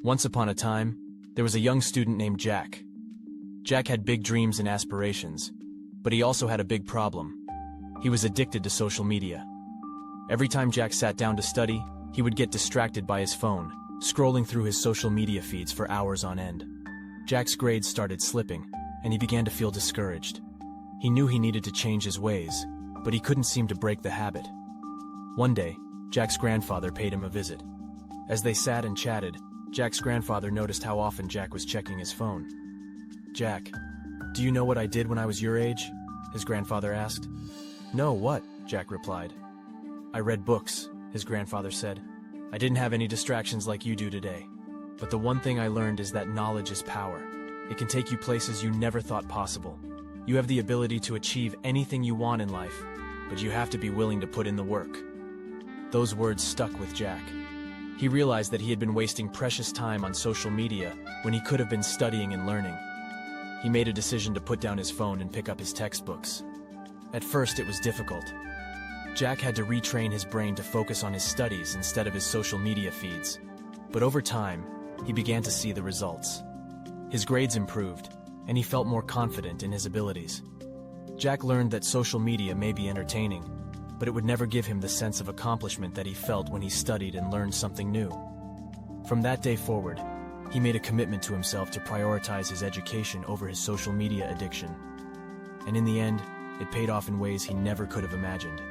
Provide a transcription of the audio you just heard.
Once upon a time, there was a young student named Jack. Jack had big dreams and aspirations, but he also had a big problem. He was addicted to social media. Every time Jack sat down to study, he would get distracted by his phone, scrolling through his social media feeds for hours on end. Jack's grades started slipping, and he began to feel discouraged. He knew he needed to change his ways, but he couldn't seem to break the habit. One day, Jack's grandfather paid him a visit. As they sat and chatted, Jack's grandfather noticed how often Jack was checking his phone. "Jack, do you know what I did when I was your age?" his grandfather asked. "No, what?" Jack replied. "I read books," his grandfather said. "I didn't have any distractions like you do today. But the one thing I learned is that knowledge is power. It can take you places you never thought possible. You have the ability to achieve anything you want in life, but you have to be willing to put in the work." Those words stuck with Jack. He realized that he had been wasting precious time on social media when he could have been studying and learning. He made a decision to put down his phone and pick up his textbooks. At first, it was difficult. Jack had to retrain his brain to focus on his studies instead of his social media feeds. But over time, he began to see the results. His grades improved, and he felt more confident in his abilities. Jack learned that social media may be entertaining, but it would never give him the sense of accomplishment that he felt when he studied and learned something new. From that day forward, he made a commitment to himself to prioritize his education over his social media addiction. And in the end, it paid off in ways he never could have imagined.